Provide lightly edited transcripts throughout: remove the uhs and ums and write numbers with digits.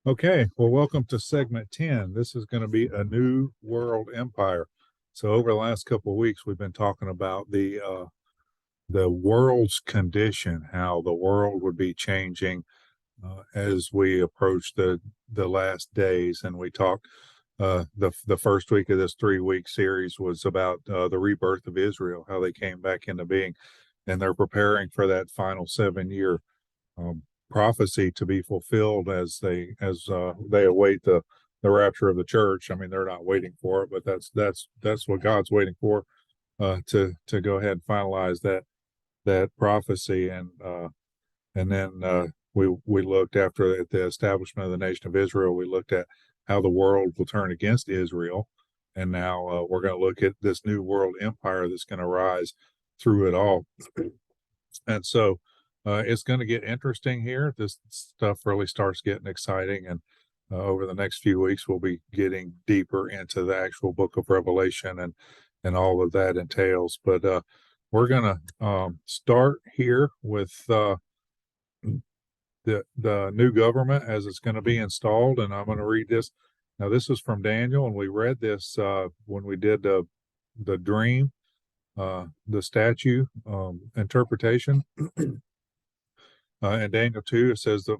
Okay, well, welcome to segment 10. This is going to be a new world empire. So over the last couple of weeks, we've been talking about the world's condition, how the world would be changing as we approach the last days. And we talked the first week of this 3 week series was about the rebirth of Israel, how they came back into being, and they're preparing for that final 7 year um, prophecy to be fulfilled as they await the rapture of the church. I mean, they're not waiting for it, but that's what God's waiting for, to go ahead and finalize that prophecy. And then we looked after the establishment of the nation of Israel. We looked at how the world will turn against Israel, and now we're going to look at this new world empire that's going to rise through it all. And so it's going to get interesting here. This stuff really starts getting exciting. And over the next few weeks, we'll be getting deeper into the actual book of Revelation and all of that entails. But we're going to start here with the new government as it's going to be installed. And I'm going to read this. Now, this is from Daniel, and we read this when we did the dream, the statue interpretation. In Daniel 2, it says the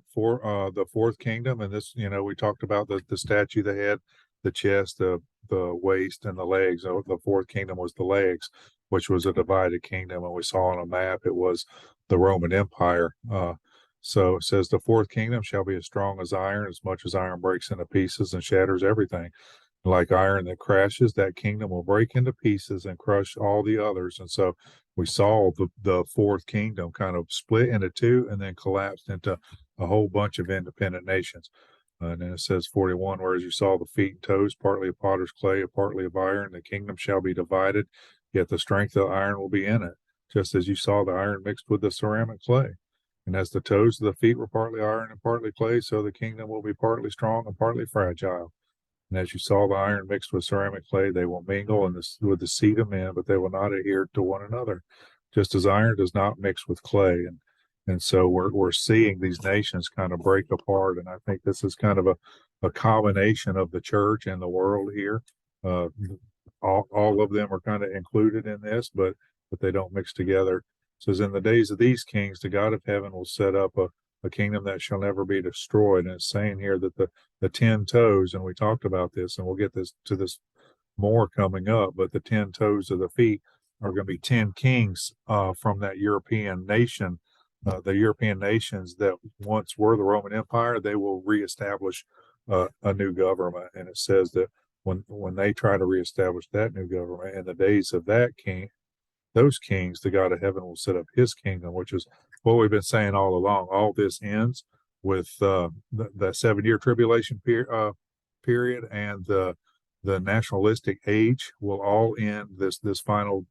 fourth kingdom, and this, we talked about the statue, the head, the chest, the waist, and the legs. The fourth kingdom was the legs, which was a divided kingdom, and we saw on a map it was the Roman Empire. So it says the fourth kingdom shall be as strong as iron, as much as iron breaks into pieces and shatters everything. Like iron that crashes, that kingdom will break into pieces and crush all the others. And so we saw the fourth kingdom kind of split into two and then collapsed into a whole bunch of independent nations. And then it says 41, whereas you saw the feet and toes, partly of potter's clay, partly of iron, the kingdom shall be divided, yet the strength of the iron will be in it, just as you saw the iron mixed with the ceramic clay. And as the toes of the feet were partly iron and partly clay, so the kingdom will be partly strong and partly fragile. And as you saw the iron mixed with ceramic clay, they will mingle with the seed of men, but they will not adhere to one another, just as iron does not mix with clay. And so we're seeing these nations kind of break apart. And I think this is kind of a combination of the church and the world here. Uh, all of them are kind of included in this, but they don't mix together. It says, in the days of these kings, the God of heaven will set up a kingdom that shall never be destroyed. And it's saying here that the 10 toes, and we talked about this, and we'll get to this more coming up, but the 10 toes of the feet are going to be 10 kings from that European nation. The European nations that once were the Roman Empire, they will reestablish a new government. And it says that when they try to reestablish that new government in the days of that king, those kings, the God of heaven will set up his kingdom, which is what we've been saying all along. All this ends with the 7 year tribulation period, and the nationalistic age will all end. This final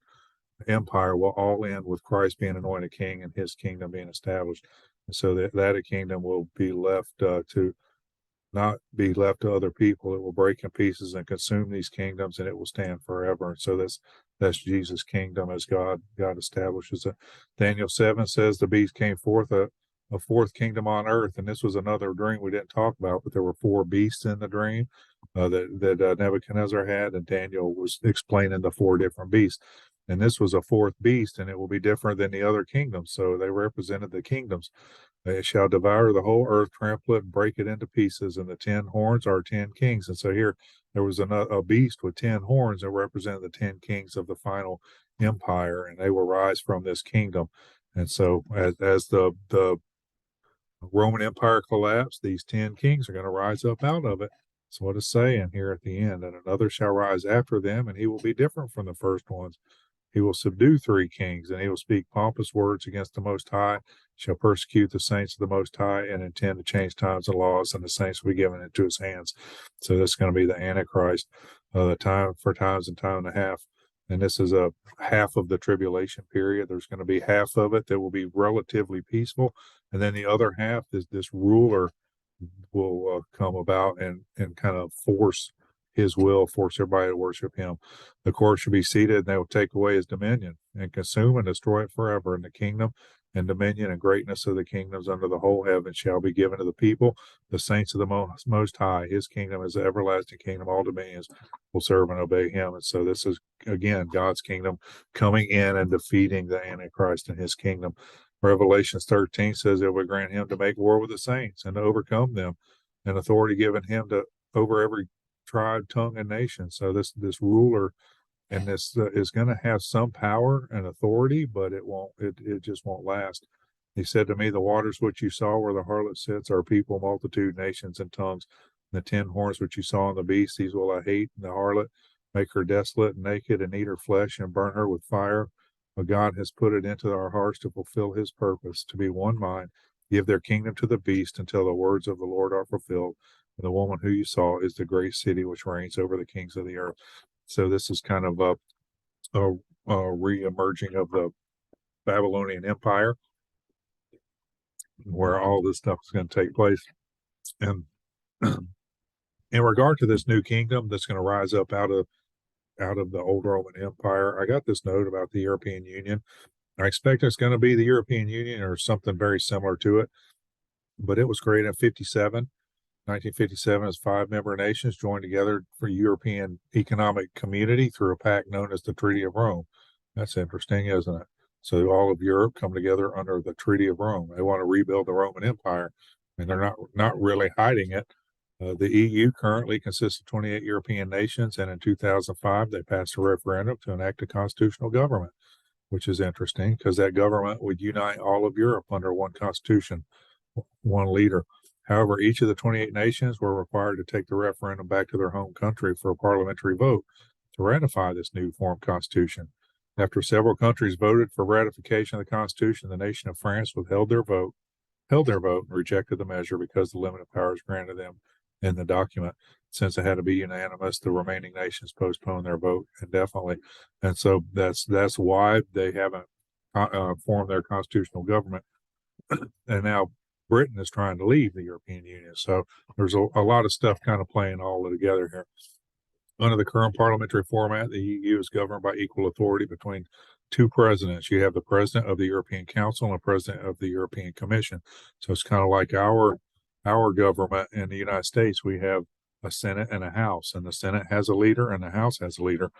empire will all end with Christ being anointed king and his kingdom being established. And so that kingdom will be left to not be left to other people. It will break in pieces and consume these kingdoms, and it will stand forever. And so that's Jesus' kingdom as God establishes it. Daniel 7 says the beast came forth a fourth kingdom on earth, and this was another dream we didn't talk about, but there were four beasts in the dream that Nebuchadnezzar had, and Daniel was explaining the four different beasts. And this was a fourth beast, and it will be different than the other kingdoms. So they represented the kingdoms. It shall devour the whole earth, trample it, and break it into pieces. And the 10 horns are 10 kings. And so here there was a beast with 10 horns that represented the 10 kings of the final empire, and they will rise from this kingdom. And so as the Roman Empire collapsed, these 10 kings are going to rise up out of it. That's what it's saying here at the end. And another shall rise after them, and he will be different from the first ones. He will subdue three kings, and he will speak pompous words against the Most High, shall persecute the saints of the Most High, and intend to change times and laws, and the saints will be given into his hands. So this is going to be the Antichrist, the time for times and time and a half. And this is a half of the tribulation period. There's going to be half of it that will be relatively peaceful, and then the other half is this ruler will come about and kind of force his will, force everybody to worship him. The court shall be seated, and they will take away his dominion and consume and destroy it forever. And the kingdom and dominion and greatness of the kingdoms under the whole heaven shall be given to the people, the saints of the Most High. His kingdom is the everlasting kingdom. All dominions will serve and obey him. And so this is, again, God's kingdom coming in and defeating the Antichrist in his kingdom. Revelations 13 says it would grant him to make war with the saints and to overcome them, and authority given him to over every tribe, tongue, and nation. So this ruler and this is going to have some power and authority, but it just won't last. He said to me, the waters which you saw where the harlot sits are people, multitude, nations, and tongues. And the 10 horns which you saw on the beast, these will I hate, and the harlot, make her desolate and naked, and eat her flesh, and burn her with fire. But God has put it into our hearts to fulfill his purpose, to be one mind, give their kingdom to the beast until the words of the Lord are fulfilled. And the woman who you saw is the great city which reigns over the kings of the earth. So this is kind of a re-emerging of the Babylonian Empire, where all this stuff is going to take place. And in regard to this new kingdom that's going to rise up out of the old Roman Empire, I got this note about the European Union. I expect it's going to be the European Union or something very similar to it, but it was created in 1957, as 5 member nations joined together for European Economic Community through a pact known as the Treaty of Rome. That's interesting, isn't it? So all of Europe come together under the Treaty of Rome. They want to rebuild the Roman Empire, and they're not really hiding it. The EU currently consists of 28 European nations, and in 2005 they passed a referendum to enact a constitutional government, which is interesting because that government would unite all of Europe under one constitution, one leader. However, each of the 28 nations were required to take the referendum back to their home country for a parliamentary vote to ratify this new formed constitution. After several countries voted for ratification of the Constitution, the nation of France held their vote, and rejected the measure because the limited powers granted them in the document. Since it had to be unanimous, the remaining nations postponed their vote indefinitely, and so that's why they haven't formed their constitutional government. And now Britain is trying to leave the European Union. So there's a lot of stuff kind of playing all together here. Under the current parliamentary format, the EU is governed by equal authority between 2 presidents. You have the president of the European Council and the president of the European Commission. So it's kind of like our government in the United States. We have a Senate and a House, and the Senate has a leader and the House has a leader.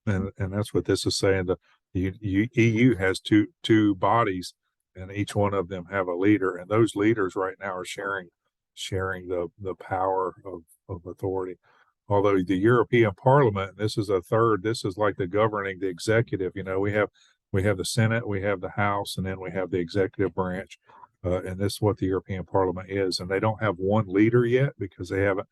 And that's what this is saying. The EU has two bodies, and each one of them have a leader, and those leaders right now are sharing the power of authority. Although the European Parliament, this is like the executive. We have the Senate, we have the House, and then we have the executive branch. And this is what the European Parliament is. And they don't have one leader yet because they haven't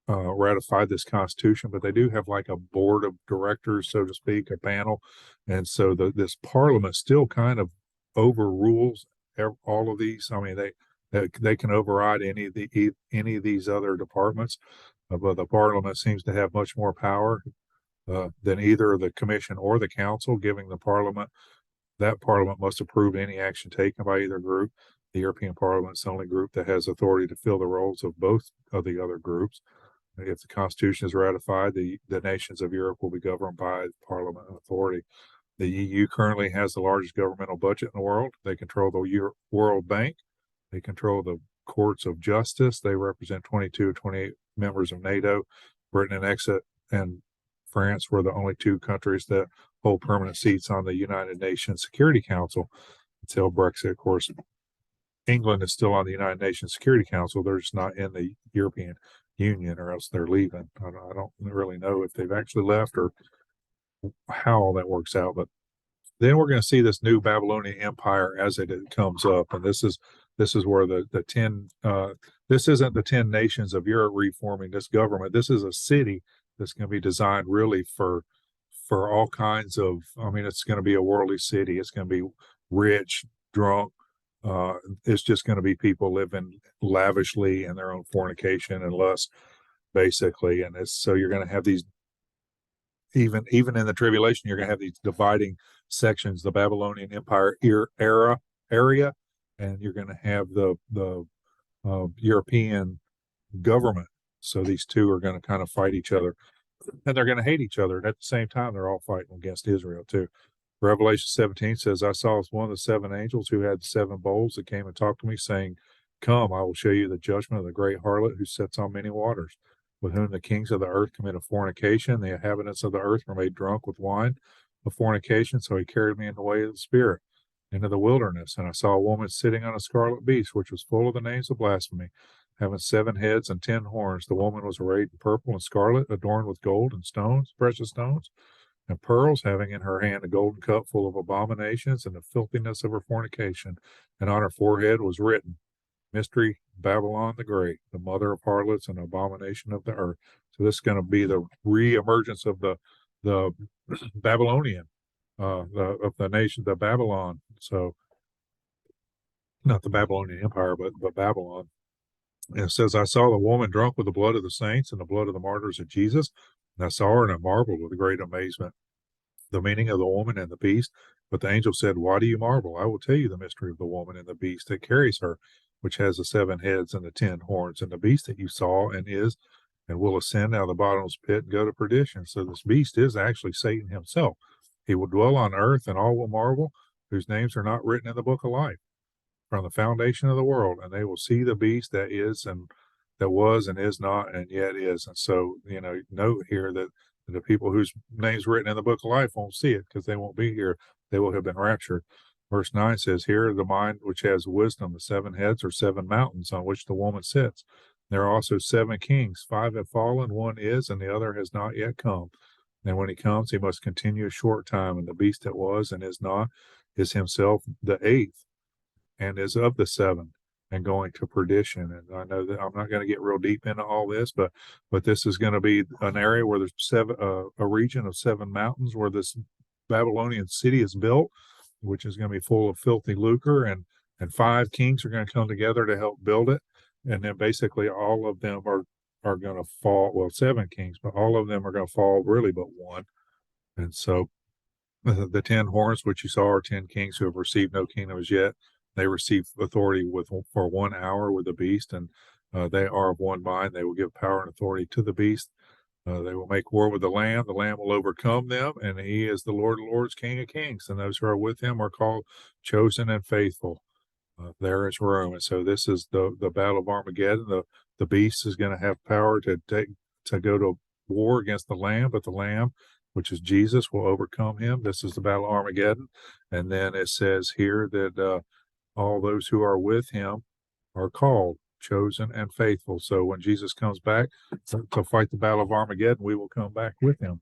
ratified this constitution, but they do have like a board of directors, so to speak, a panel. And so this Parliament still kind of overrules all of these. I mean, they can override any of these other departments. But the Parliament seems to have much more power than either the Commission or the Council, giving that Parliament must approve any action taken by either group. The European Parliament is the only group that has authority to fill the roles of both of the other groups. If the Constitution is ratified, the nations of Europe will be governed by Parliament authority. The EU currently has the largest governmental budget in the world. They control the World Bank. They control the courts of justice. They represent 22 or 28 members of NATO. Britain and France were the only 2 countries that hold permanent seats on the United Nations Security Council until Brexit. Of course, England is still on the United Nations Security Council. They're just not in the European Union, or else they're leaving. I don't really know if they've actually left or how all that works out. But then we're going to see this new Babylonian Empire as it comes up, and this is where the 10 this isn't the 10 nations of Europe reforming this government. This is a city that's going to be designed really for all kinds of. I mean, it's going to be a worldly city. It's going to be rich, drunk. It's just going to be people living lavishly in their own fornication and lust, basically. And so you're going to have these. Even in the tribulation, you're going to have these dividing sections: the Babylonian Empire area, and you're going to have the European government. So these two are going to kind of fight each other, and they're going to hate each other. And at the same time, they're all fighting against Israel too. Revelation 17 says, I saw one of the seven angels who had seven bowls that came and talked to me, saying, Come, I will show you the judgment of the great harlot who sits on many waters, with whom the kings of the earth committed fornication. The inhabitants of the earth were made drunk with wine of fornication. So he carried me in the way of the Spirit into the wilderness. And I saw a woman sitting on a scarlet beast, which was full of the names of blasphemy, having 7 heads and 10 horns. The woman was arrayed in purple and scarlet, adorned with gold and stones, precious stones and pearls, having in her hand a golden cup full of abominations and the filthiness of her fornication. And on her forehead was written, Mystery Babylon the Great, the mother of harlots and abomination of the earth. So this is going to be the re-emergence of the Babylonian, of the nation, the Babylon. So not the Babylonian Empire, but Babylon. And it says, I saw the woman drunk with the blood of the saints and the blood of the martyrs of Jesus. And I saw her and I marveled with great amazement, the meaning of the woman and the beast. But the angel said, Why do you marvel? I will tell you the mystery of the woman and the beast that carries her, which has the 7 heads and the 10 horns. And the beast that you saw and is and will ascend out of the bottomless pit and go to perdition. So this beast is actually Satan himself. He will dwell on earth, and all will marvel, whose names are not written in the book of life from the foundation of the world, and they will see the beast that is and that was and is not and yet is. And so, note here that the people whose names written in the book of life won't see it because they won't be here. They will have been raptured. Verse 9 says, Here the mind which has wisdom, the 7 heads are 7 mountains on which the woman sits. There are also 7 kings, 5 have fallen, 1 is, and the other has not yet come. And when he comes, he must continue a short time, and the beast that was and is not is himself the 8th, and is of the 7 and going to perdition. And I know that I'm not going to get real deep into all this, but this is going to be an area where there's a region of 7 mountains where this Babylonian city is built, which is going to be full of filthy lucre, and 5 kings are going to come together to help build it. And then basically all of them are going to fall. Well, 7 kings, but all of them are going to fall really but one. And so the 10 horns, which you saw, are 10 kings who have received no kingdom as yet. They receive authority for 1 hour with the beast, and they are of one mind. They will give power and authority to the beast. They will make war with the Lamb. The Lamb will overcome them, and he is the Lord of Lords, King of Kings. And those who are with him are called chosen and faithful. There is Rome. And so this is the battle of Armageddon. The beast is going to have power to go to war against the Lamb, but the Lamb, which is Jesus, will overcome him. This is the battle of Armageddon. And then it says here that all those who are with him are called, chosen, and faithful. So when Jesus comes back to fight the battle of Armageddon, we will come back with him.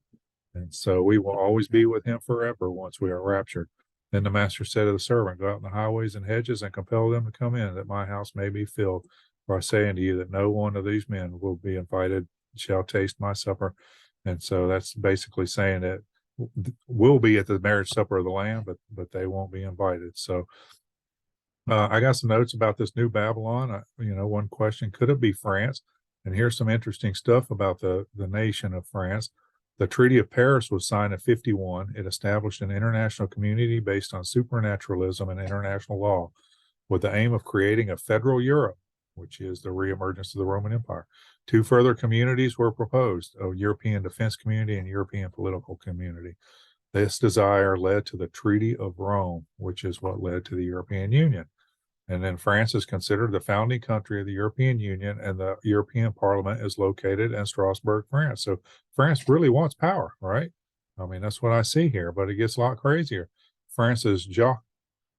And so we will always be with him forever once we are raptured. Then the master said to the servant, Go out in the highways and hedges and compel them to come in, that my house may be filled. For I say unto you that no one of these men will be invited, shall taste my supper. And so that's basically saying that we'll be at the marriage supper of the Lamb, but they won't be invited. So I got some notes about this new Babylon. One question, could it be France? And here's some interesting stuff about the nation of France. The Treaty of Paris was signed in 1951. It established an international community based on supernaturalism and international law with the aim of creating a federal Europe, which is the reemergence of the Roman Empire. 2 further communities were proposed, a European defense community and European political community. This desire led to the Treaty of Rome, which is what led to the European Union. And then France is considered the founding country of the European Union, and the European Parliament is located in Strasbourg, France. So France really wants power, right? I mean, that's what I see here, but it gets a lot crazier. France's Jacques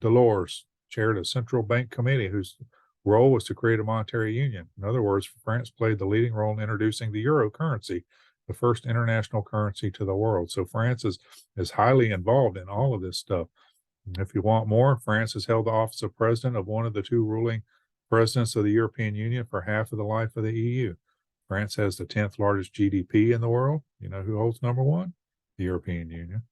Delors chaired a central bank committee whose role was to create a monetary union. In other words, France played the leading role in introducing the euro currency, the first international currency to the world. So France is highly involved in all of this stuff. If you want more, France has held the office of president of one of the 2 ruling presidents of the European Union for half of the life of the EU. France has the 10th largest GDP in the world. You know who holds number 1? The European Union.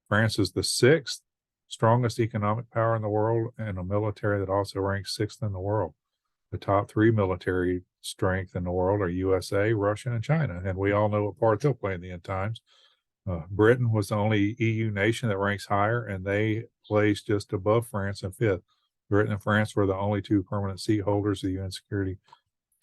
France is the 6th strongest economic power in the world, and a military that also ranks 6th in the world. The top 3 military strength in the world are USA, Russia, and China, and we all know what part they'll play in the end times. Britain was the only EU nation that ranks higher, and they placed just above France in 5th. Britain and France were the only 2 permanent seat holders of the UN Security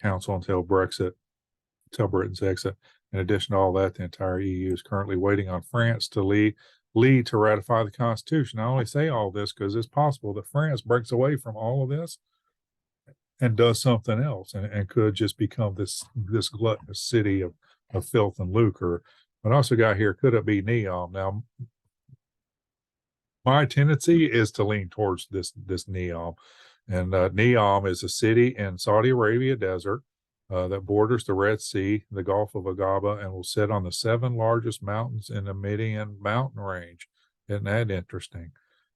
Council until Britain's exit. In addition to all that, the entire EU is currently waiting on France to lead lead to ratify the Constitution. I only say all this because it's possible that France breaks away from all of this and does something else, and could just become this gluttonous city of filth and lucre. But also got here, could it be Neom? Now, my tendency is to lean towards this Neom, and Neom is a city in Saudi Arabia desert that borders the Red Sea, the Gulf of Aqaba, and will sit on the 7 largest mountains in the Median mountain range. Isn't that interesting?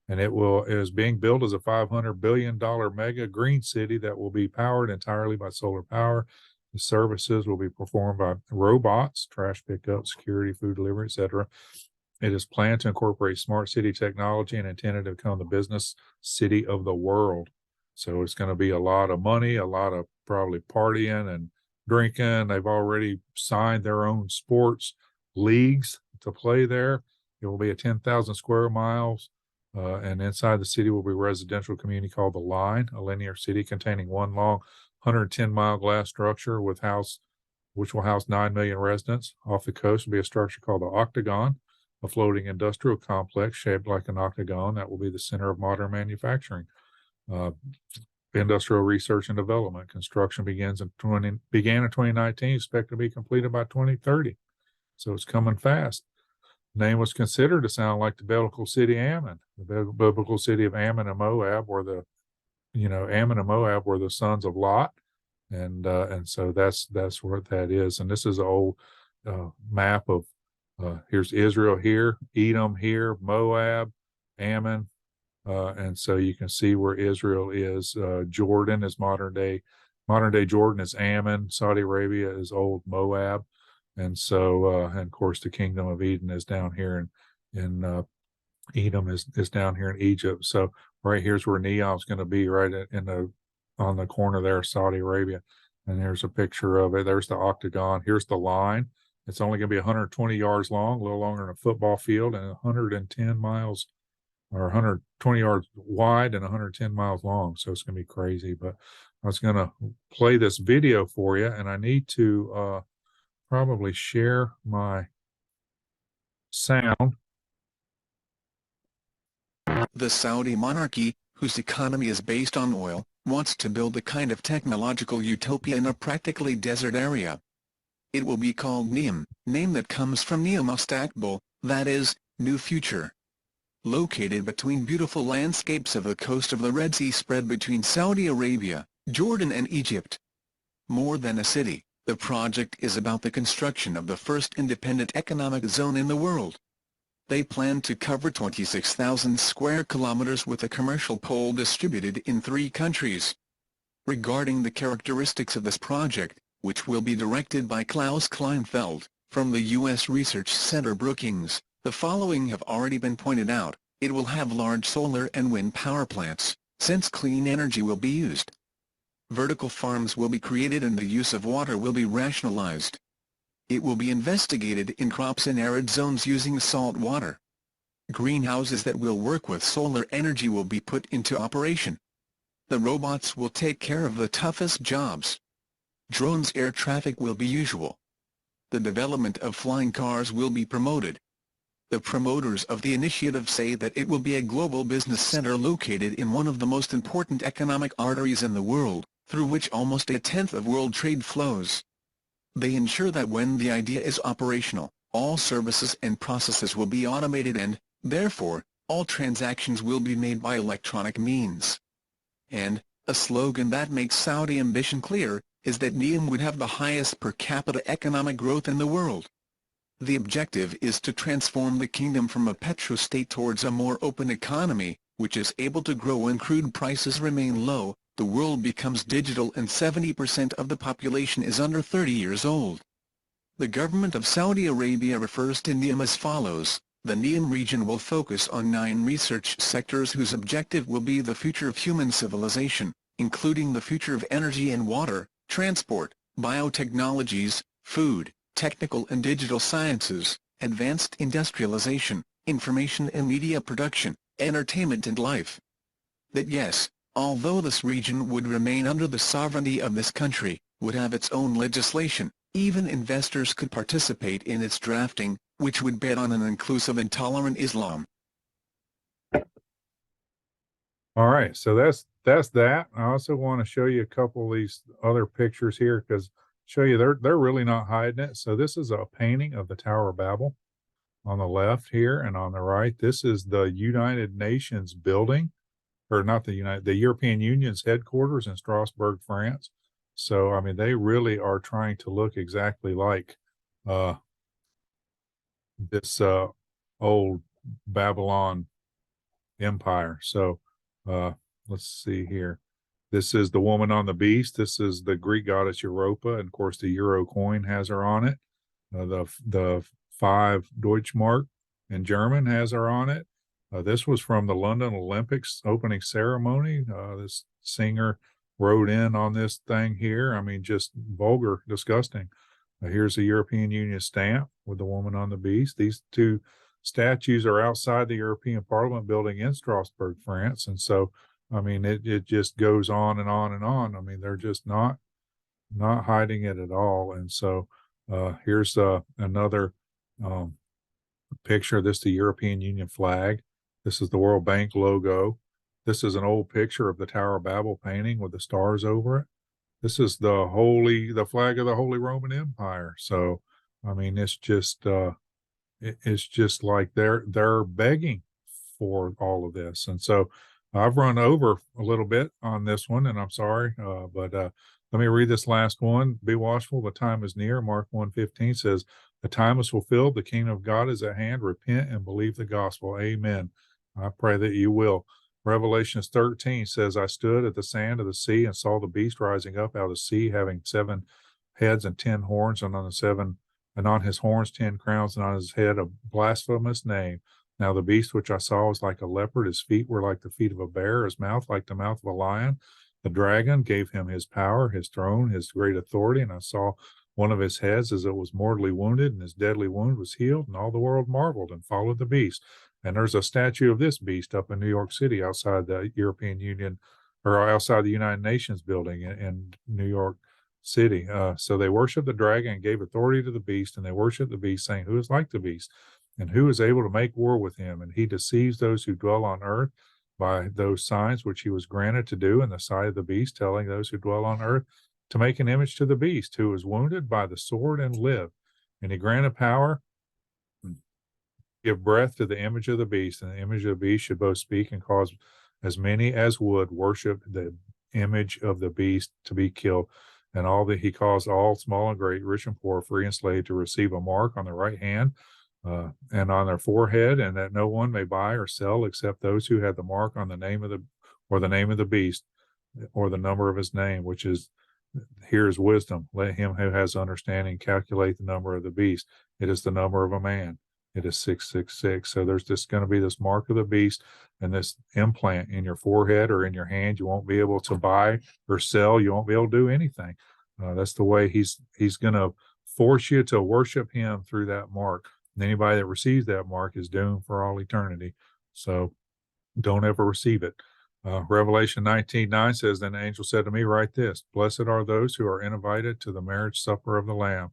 And it is being built as a $500 billion mega green city that will be powered entirely by solar power. The services will be performed by robots, trash pickup, security, food delivery, etc. It is planned to incorporate smart city technology and intended to become the business city of the world. So it's going to be a lot of money, a lot of probably partying and drinking. They've already signed their own sports leagues to play there. It will be a 10,000 square miles. And inside the city will be a residential community called The Line, a linear city containing one long 110-mile glass structure which will house 9 million residents. Off the coast will be a structure called the Octagon, a floating industrial complex shaped like an octagon that will be the center of modern manufacturing. Industrial research and development. Construction began in 2019, expected to be completed by 2030. So it's coming fast. The name was considered to sound like the biblical city Ammon. The biblical city of Ammon and Moab were Ammon and Moab were the sons of Lot, and so that's what that is. And this is an old map of here's Israel here, Edom here, Moab, Ammon, and so you can see where Israel is. Jordan is modern day Jordan is Ammon. Saudi Arabia is old Moab. And so, and of course, the kingdom of Eden is down here, in Edom is down here in Egypt. So right here's where Neom's going to be, right on the corner there, Saudi Arabia. And there's a picture of it. There's the octagon. Here's the line. It's only going to be 120 yards long, a little longer than a football field, and 110 miles or 120 yards wide and 110 miles long. So it's going to be crazy. But I was going to play this video for you, and I need to probably share my sound. The Saudi monarchy, whose economy is based on oil, wants to build a kind of technological utopia in a practically desert area. It will be called Neom, name that comes from Neom Mustaqbal, that is, new future. Located between beautiful landscapes of the coast of the Red Sea spread between Saudi Arabia, Jordan and Egypt. More than a city, the project is about the construction of the first independent economic zone in the world. They plan to cover 26,000 square kilometers with a commercial pole distributed in 3 countries. Regarding the characteristics of this project, which will be directed by Klaus Kleinfeld, from the U.S. Research Center Brookings, the following have already been pointed out. It will have large solar and wind power plants, since clean energy will be used. Vertical farms will be created and the use of water will be rationalized. It will be investigated in crops in arid zones using salt water. Greenhouses that will work with solar energy will be put into operation. The robots will take care of the toughest jobs. Drones air traffic will be usual. The development of flying cars will be promoted. The promoters of the initiative say that it will be a global business center located in one of the most important economic arteries in the world, through which almost 1/10 of world trade flows. They ensure that when the idea is operational, all services and processes will be automated and, therefore, all transactions will be made by electronic means. And, a slogan that makes Saudi ambition clear, is that Neom would have the highest per capita economic growth in the world. The objective is to transform the kingdom from a petrostate towards a more open economy, which is able to grow when crude prices remain low, the world becomes digital and 70% of the population is under 30 years old. The government of Saudi Arabia refers to Neom as follows. The Neom region will focus on 9 research sectors whose objective will be the future of human civilization, including the future of energy and water, transport, biotechnologies, food, technical and digital sciences, advanced industrialization, information and media production, entertainment and life. That yes, although this region would remain under the sovereignty of this country, would have its own legislation, Even investors could participate in its drafting, which would bet on an inclusive and tolerant Islam. All right, so that's that. I also want to show you a couple of these other pictures here because show you they're really not hiding it. So this is a painting of the Tower of Babel on the left here, and on the right, this is the United Nations building, or not the European Union's headquarters in Strasbourg, France. So I mean, they really are trying to look exactly like uh, this old Babylon empire. So let's see here. This is the woman on the beast. This is the Greek goddess Europa, and of course the euro coin has her on it. The 5 Deutschmark in German has her on it. This was from the London Olympics opening ceremony. This singer wrote in on this thing here. I mean, just vulgar, disgusting. Here's a European Union stamp with the woman on the beast. These two statues are outside the European Parliament building in Strasbourg, France. And so, I mean, it just goes on and on and on. I mean, they're just not hiding it at all. And so here's another um, picture. This is the European Union flag. This is the World Bank logo. This is an old picture of the Tower of Babel painting with the stars over it. This is the flag of the Holy Roman Empire. So, I mean, it's just like they're begging for all of this. And so I've run over a little bit on this one, and I'm sorry, but let me read this last one. Be watchful, the time is near. Mark 1:15 says, the time is fulfilled, the kingdom of God is at hand. Repent and believe the gospel. Amen. I pray that you will. Revelations 13 says, I stood at the sand of the sea and saw the beast rising up out of the sea, having 7 heads and 10 horns, and on his horns 10 crowns, and on his head a blasphemous name. Now the beast which I saw was like a leopard, his feet were like the feet of a bear, his mouth like the mouth of a lion. The dragon gave him his power, his throne, his great authority, and I saw one of his heads as it was mortally wounded, and his deadly wound was healed, and all the world marveled and followed the beast. And there's a statue of this beast up in New York City outside the European Union, or outside the United Nations building in New York City. So they worship the dragon and gave authority to the beast, and they worship the beast, saying, who is like the beast, and who is able to make war with him? And he deceives those who dwell on earth by those signs which he was granted to do in the sight of the beast, telling those who dwell on earth to make an image to the beast, who was wounded by the sword and lived. And he granted power, give breath to the image of the beast, and the image of the beast should both speak and cause as many as would worship the image of the beast to be killed. And all that he caused all, small and great, rich and poor, free and slave, to receive a mark on the right hand and on their forehead, and that no one may buy or sell except those who had the mark on the name of the name of the beast, or the number of his name, which is, here is wisdom. Let him who has understanding calculate the number of the beast. It is the number of a man. It is 666. So there's just going to be this mark of the beast and this implant in your forehead or in your hand. You won't be able to buy or sell. You won't be able to do anything. That's the way he's going to force you to worship him through that mark. And anybody that receives that mark is doomed for all eternity. So don't ever receive it. Revelation 19:9 says, then the angel said to me, write this, blessed are those who are invited to the marriage supper of the Lamb.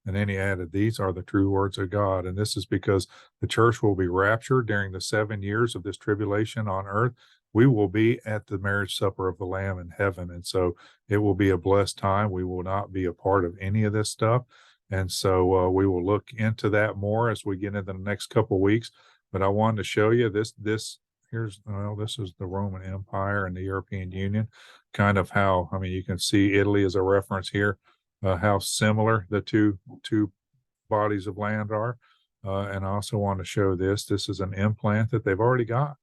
And then he added, these are the true words of God. And this is because the church will be raptured during the 7 years of this tribulation on earth. We will be at the marriage supper of the Lamb in heaven. And so it will be a blessed time. We will not be a part of any of this stuff. And so we will look into that more as we get into the next couple of weeks. But I wanted to show you this is the Roman Empire and the European Union, kind of how, I mean, you can see Italy as a reference here, how similar the two bodies of land are. And I also want to show this. This is an implant that they've already got,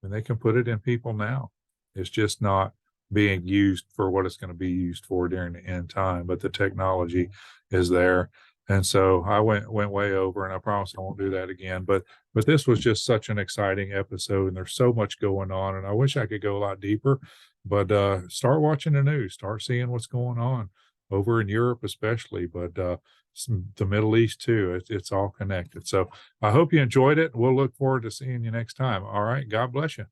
and they can put it in people now. It's just not being used for what it's going to be used for during the end time, but the technology is there. And so I went way over, and I promise I won't do that again. But this was just such an exciting episode, and there's so much going on, and I wish I could go a lot deeper. But start watching the news, start seeing what's going on over in Europe, especially, but the Middle East too. It's all connected. So I hope you enjoyed it. We'll look forward to seeing you next time. All right. God bless you.